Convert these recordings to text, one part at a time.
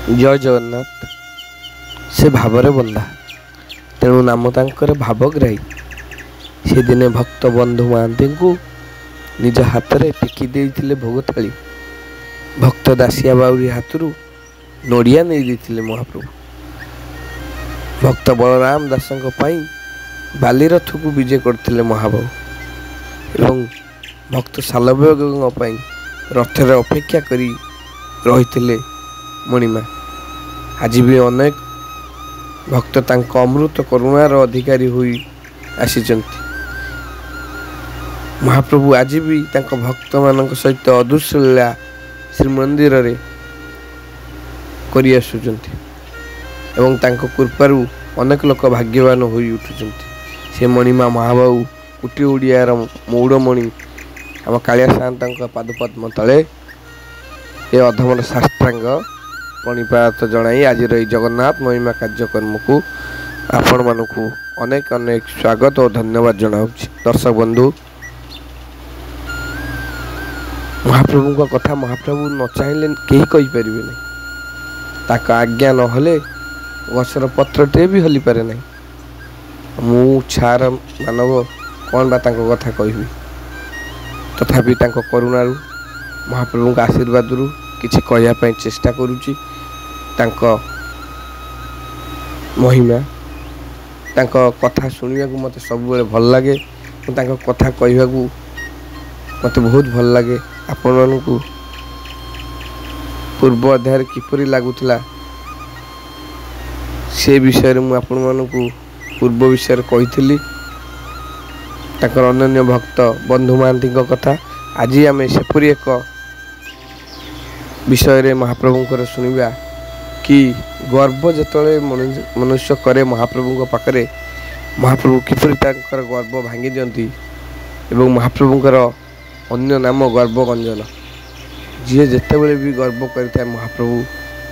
जय जगन्नाथ। से भावरे बंधा तेणु नाम तांकर भावग्राही। से दिने भक्त बंधु महांती को निज हाथ में टेकी देइथिले भोग थाली। भक्त दासिया बाउरी हाथरू नड़िया नहीं देइथिले महाप्रभु। भक्त बलराम दासंक पाई बालीरथ को विजय करथिले महाबाबू एवं भक्त सालभैरव पाई रथरे अपेक्षा करी रहिथिले मणिमा। आज भी अनेक भक्त तांक अमृत करुणार अधिकारी हुई आसीचंती। महाप्रभु आज भी तांक भक्त मानक सहित अदृश्य लीला श्रीमंदिर रे करि आसुचंती एवं तांक कृपारू अनेक लोक भाग्यवान होई उठुचंती। से मणिमा महाबाबू कोटी ओडियार मौड़मणि आम कालिया सान्तांक पादपद्म तले ए अधमर शास्त्रांग पणिपात जनाई आज जगन्नाथ महिमा कार्यक्रम को आपण मानकु अनेक अनेक स्वागत और धन्यवाद जनाऊँ। दर्शक बंधु, महाप्रभु का कथा महाप्रभु न चाहिए कहीं कहीपर नहीं। ताक आज्ञा नहले गछर पत्रटे भी हली पारे नहीं। मु छार मानव कौन बा तांको कथा कहबी। तथापि तांको करुणारू महाप्रभु का आशीर्वाद रु किछि कहया पई चेष्टा करूची। तांको महिमा तांको कथा सुनिया को मते सब बेले भल लागे। तांको कथा कहया को मते बहुत भल लागे। आपण मानकु पूर्व अध्याय किपरि लागुतला से विषय रे मु आपण मानकु पूर्व विषय रे कहिथिली। ताकर अनन्य भक्त बंधु महांती कथा आज आम सेपरी एक विषय रे महाप्रभु शुणा कि गर्व जिते मनुष्य करे महाप्रभु पाखरे महाप्रभु किपरि तांकर गर्व भांगी दियंती एवं महाप्रभुंकर अन्य नाम गर्वगंजन। जी जितेबले भी गर्व करता महाप्रभु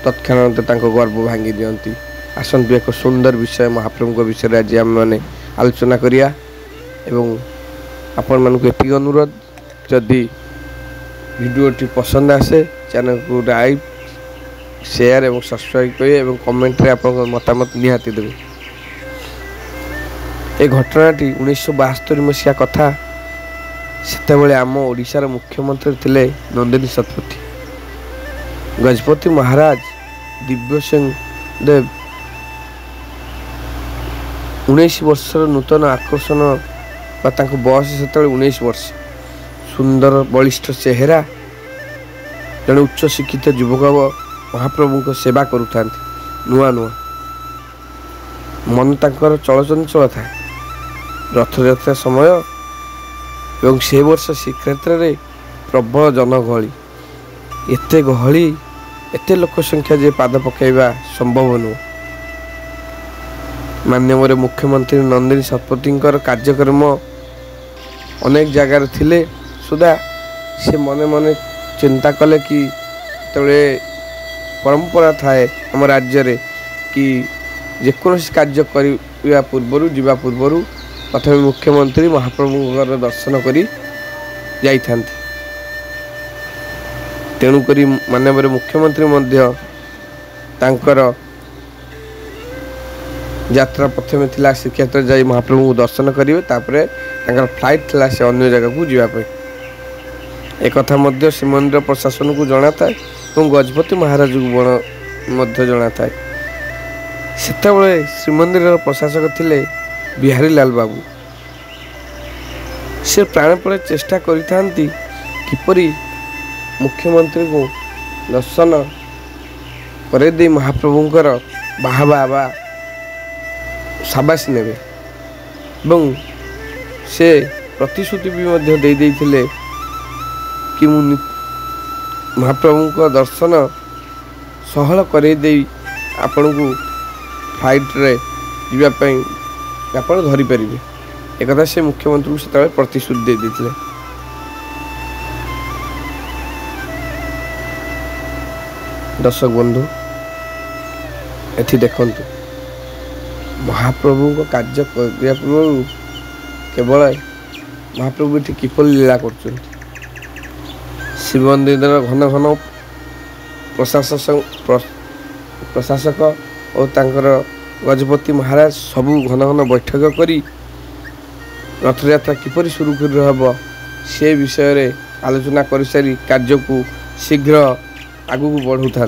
तत्क्षणात तांको गर्व भांगी दियंती। आसंतु एक सुंदर विषय महाप्रभु विषय आज आम मैंने आलोचना करिया एवं आपण मानक एति अनुरोध जदि वीडियोटी पसंद आसे चैनल को लाइक शेयर एवं सब्सक्राइब करिए एवं कमेंट रे आपन मतामत निहाती देबे। ए घटनाटी 1972 मसीहा कथा। सेतेबेले आम ओडिशार मुख्यमंत्री थिले नंदिनी शतपथी। गजपति महाराज दिव्य सिंह देव 19 वर्षर नूतन आकर्षण बयस से 19 वर्ष। सुंदर बलिष्ठ चेहरा जड़े उच्च शिक्षित युवक महाप्रभु को सेवा करुता नुआ नुआ मन तांकर चलचंचल था। रथयात्रा समय एवं से वर्ष श्रीक्षेत्र रे प्रबल जनगहली। एते गहली एते लोक संख्या जे पाद पकाइबा संभव नुह। माननीय मुख्यमंत्री नंदिनी शतपथी कार्यक्रम अनेक जगार थिले सुधा से मने मने चिंता कले कि तबे परंपरा थाए आम राज्य रे कि जेकोसी कार्य करने पूर्वर जीवा पूर्वर प्रथम मुख्यमंत्री महाप्रभु दर्शन करी जाई थांती। तेणुक माननीय मुख्यमंत्री मध्य तांकर यात्रा प्रथम थिला श्रीक्षेत्र जाई महाप्रभु को दर्शन करेंगे। तापर तांकर फ्लाइट थिला से अन्य जगह को जीवाई। एक कथा मध्य श्रीमंदिर प्रशासन को जना था और गजपति महाराज को जना था। सेतेबेले श्रीमंदिर प्रशासक थिले बिहारी लाल बाबू। से प्राणपणे चेष्टा करिथांती किपरि मुख्यमंत्री को दर्शन करे दे महाप्रभुंकर बाहा शाबाश नेबे एवं से प्रतिश्रुति भी मध्य दे देइथिले कि मु महाप्रभु को दर्शन सहल करे दे आपण को फ्लाइट रे जीवा पई आपण धरि परिबे। एक कथा से मुख्यमंत्री को सेतबे प्रतिश्रुति दे देथिले। दर्शक बंधु, एथि देखंतु महाप्रभु को कार्य करने पूर्व केवल महाप्रभु ये किपरि लीला कर शिव मंदिर घन घन प्रशासक और तांकर गजपति महाराज सबू घन घन बैठक करी रथयात्रा किपरि सुरुखुरु हम से विषय रे आलोचना कर सारी कार्य को शीघ्र आगू को बढ़ू था।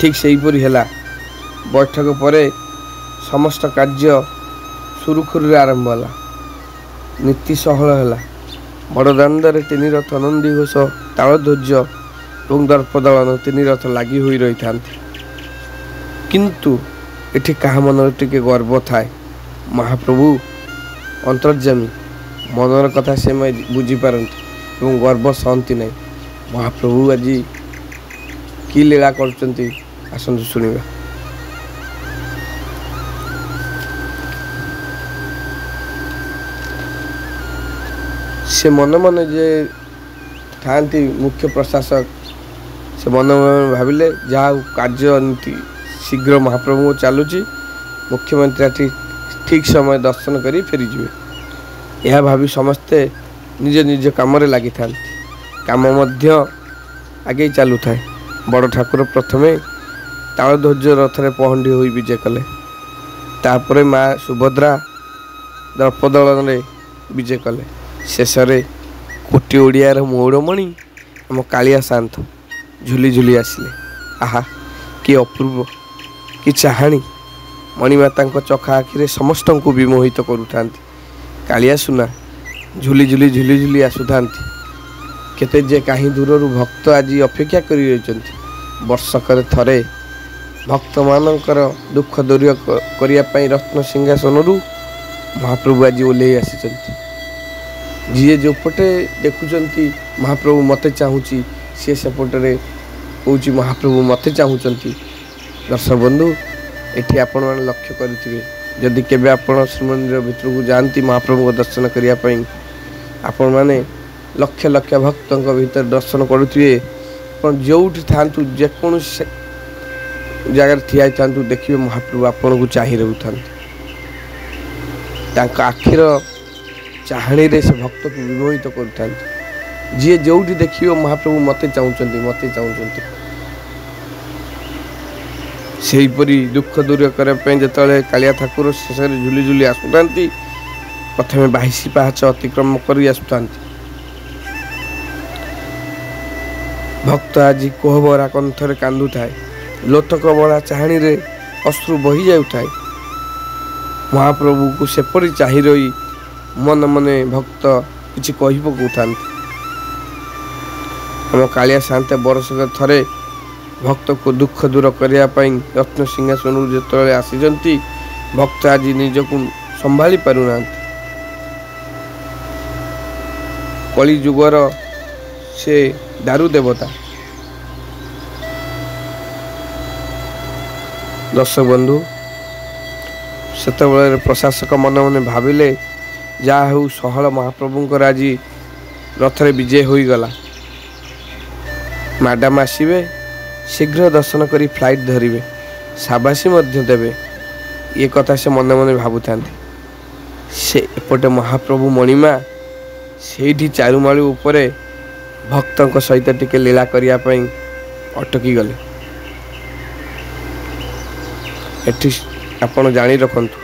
ठीक से हीपरि है बैठक पर समस्त कार्य सुरुखुरु आरंभ है। नीति सहल है। बड़दाण्डे तीन रथ नंदी घोष तालध्वज और दर्पदलन तीन रथ लगी हुई रही था। किंतु एठी कहा मन टिके गर्व थाए। महाप्रभु अंतर्जामी मनर कथा से बुझीपारती और गर्व सहती नहीं। महाप्रभु आज कि लीला करचंती आसंतु शुणिबा। से मन मन जे थांती मुख्य प्रशासक से मन मन भाविले जहाँ कार्य नीति शीघ्र महाप्रभु चलुची मुख्यमंत्री ठीक समय दर्शन करी फेरी जीवे यह भावी समस्ते निज निज काम लगी था। काम आगे चलू थाए। बड़ ठाकुर प्रथमे तालध्वज रथरे पहंडी होई विजय कले। तापर माँ सुभद्रा दर्पदलन विजय कले। शेष कोटी ओडियार मौड़मणि आम कालिया शांत झुली झुली आसिले। आहा कि अपूर्व कि चाहाणी मणिमाता चखा आखिरे समस्त को विमोहित करुता। कालिया सुना झुली झुली झुली झुली आसुता। केते जे कहीं दूर भक्त आज अपेक्षा कर रही। वर्षकर थरे भक्त मानकर दुख दूर करने रत्न सिंहासन महाप्रभु आज ओल्लई आसी। जी जो पटे देखुंट महाप्रभु मते चाहूँगी सी सेपटे कौच महाप्रभु मते चाहूँगी। दर्शक बंधु एठी आपण मैंने लक्ष्य करेंगे जदि केबे आपण श्रीमंदिर भितर को जाती महाप्रभु दर्शन करने आपण मैंने लक्ष लक्ष भक्त भीतर दर्शन करुवे। जो था जेकोसी जगह ठिया था देखिए महाप्रभु आपण को चाह रही आखिर चाहाणी रे से भक्त को विमोहित करुता। जी जो देखिए महाप्रभु मते चाहूँगी सेहीपरि दुख दूर करने जो कालिया ठाकुर शेष झुली झुली आसुता प्रथम 22 पाहाच अतिक्रम कर आसुता। भक्त आज कोहबरा कंठर कांदु थाए। लोतक बड़ा चाहाणी रे अश्रु बही जाए। महाप्रभु को सेपरी चाह रही मन मने भक्त किसी कही पकाउता। आम कालिया शांत बरसक थरे भक्त को दुख दूर करने रत्न सिंहासन जो आसी भक्त आज निजक संभाली पारुना। कली जुगर से दारू देवता। दर्शक बंधु सेतबेले प्रशासक मन मन भाविले जहा हूँ सहल महाप्रभुंकर आज रथरे विजय हो गला। मैडम आसवे शीघ्र दर्शन करी फ्लाइट धरिवे शाबाशी देवे ये कथा से मन मन भावुता। से एपटे महाप्रभु मणिमा से चारुमाली उपरे भक्तों सहित टिके लीला करने अटकी गले। एठी आपण जानी रखंतु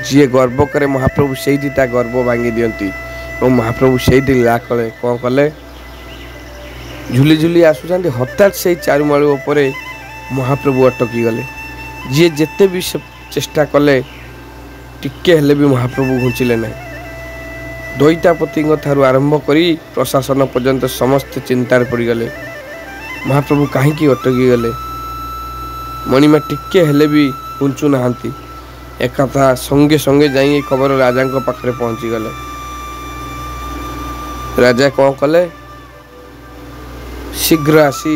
जी गर्व करे महाप्रभु से गर्व भांगी दियंती और महाप्रभु से लीला कले कौन कले झुली झुली आसुचान हठात से चारुमाली उपरे महाप्रभु अटकी गले। जी जेते भी चेष्टा कले टिके हेले भी महाप्रभु घुंचिले ना। दैतापति ठारू आरंभ करी प्रशासन पर्यंत समस्त चिंतार पड़गले। महाप्रभु कहीं अटकी गले मणिमा टिके हेले भी घुंचु ना। एक कथा संगे संगे जाई खबर राजा पाखे पहुंची गले। राजा कौन कले शीघ्र आसी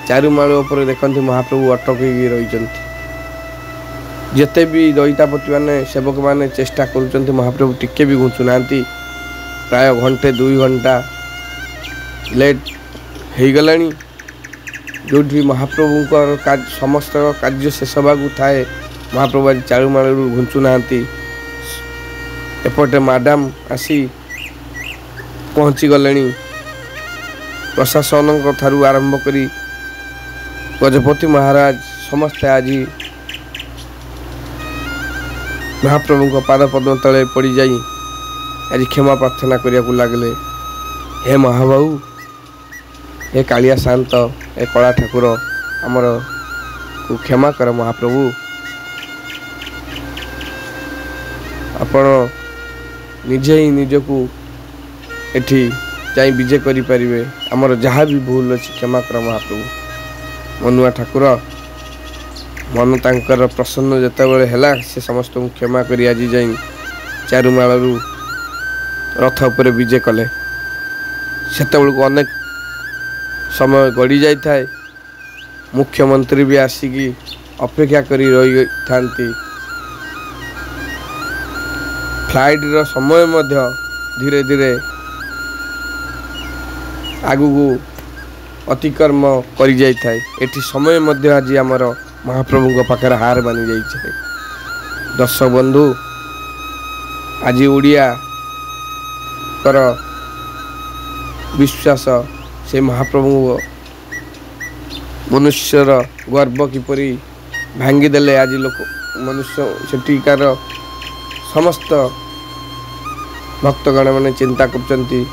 चारुमाल उपर देखते महाप्रभु अटक रही। जिते भी दैतापति माने सेवक माने चेष्टा कर महाप्रभु टिके भी घुंचु ना। प्राय घंटे 2 घंटा लेट हो गला। जो महाप्रभु समस्त कार्य शेष होगा थाए महाप्रभु आज चारुमाल घुंचु ना। एपटे मैडम आसी पहुँची गले। प्रशासन ठारू आरंभ करी गजपति महाराज समस्ते आज महाप्रभु को पाद पद्म तले पड़ जाई आज क्षमा प्रार्थना करने को लगले। हे महाबाहु, हे कालिया शांत, हे कला ठाकुर, आमर को क्षमा कर महाप्रभु। आपण निजे ही निजको एठी जाई विजय करि परिबे। आमर जहाँ भी भूल अछि क्षमा कर महाप्रभु। मनुआ ठाकुर मन तांकर प्रसन्न जेतेबेले हैला से समस्त को क्षमा करी आज जाई चारुमालरू रथ उपरे विजय कले। सेतेबेले को अनेक समय गड़ी जाई थाए। मुख्यमंत्री भी आसिकी अपेक्षा करी रही थांती। फ्लाइट रो समय मध्य धीरे धीरे आगु को अतिक्रम करी जाई थाए। एठी समय मध्य आज आमर महाप्रभु को पाखर हार बनी जाइछे। दर्शक बंधु, आज ओडिया कर विश्वास से महाप्रभु मनुष्यर गर्व किपरि भांगीदेले। आज लोक मनुष्य सेठिकार समस्त भक्तगण मैंने चिंता करचंती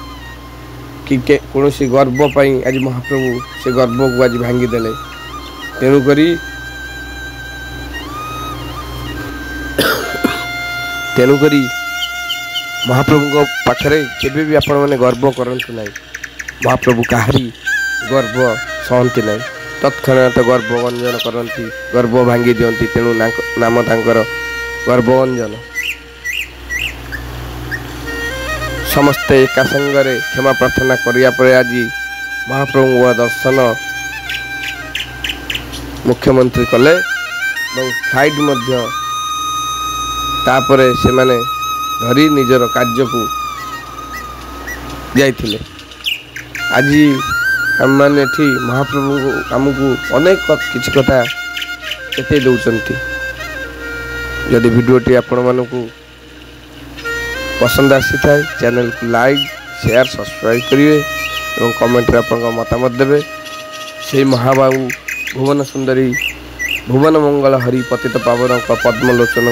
कि कौन सी गर्व पाई आज महाप्रभु से गर्व को आज भांगीदेले। तेणुकरी महाप्रभु पाखरे केबे भी आपण मैंने गर्व करंतु नहीं। महाप्रभु काहरी गर्व सहंती नहीं। तत्क्षणात गर्वगंजन करती, गर्व भांगी दियंती। तेणु नाम तांकर गर्वगंजन। समस्ते एका संगरे क्षमा प्रार्थना करिया परे आज महाप्रभु दर्शन मुख्यमंत्री कले। फ्लाइट मध्य तापरे से माने धरी निजर कार्य को जाइथिले। आज हम माने थी महाप्रभु आमको अनेक किसी कथा एते दौरान। यदि वीडियोटी आपण मानकू पसंद आसी थाए चैनल को लाइक शेयर सब्सक्राइब करिवे और कमेंट रे आपन मतामत देबे। से महाबाहु भुवन सुंदरी भुवन मंगल हरि पतित पावन पद्मलोचन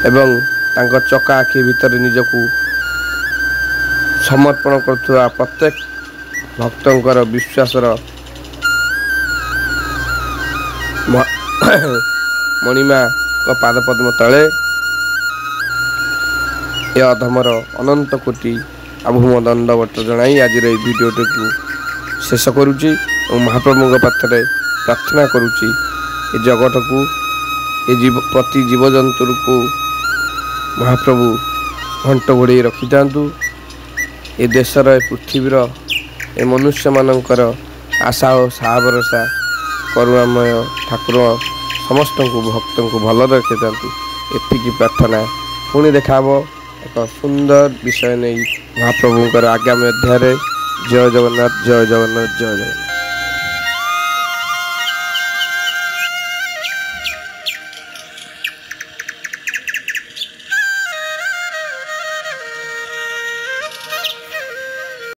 एवं तांकर चका आखि भितर निजकू समर्पण करथुआ प्रत्येक भक्तंकर विश्वासर मणिमा को पाद पद्म तले ए अधमर अनंत कोटि आभूम दंडवत जनाई आज भिडियोटी को शेष करुच्ची और महाप्रभु पाखरे प्रार्थना करुच्ची ए जगत को ए प्रति जीवजंतु को महाप्रभु घंट घोड़े रखी था। ए देशर ए पृथ्वीर ए मनुष्य मानकर आशा और साहा भरोसा करुणामय ठाकुर समस्त को भक्त को भल रखी था। एतिकी प्रार्थना। पुणी देखा एक सुंदर विषय नहीं महाप्रभुकर आगामी अध्याय। जय जगन्नाथ, जय जगन्नाथ, जय जगन्नाथ।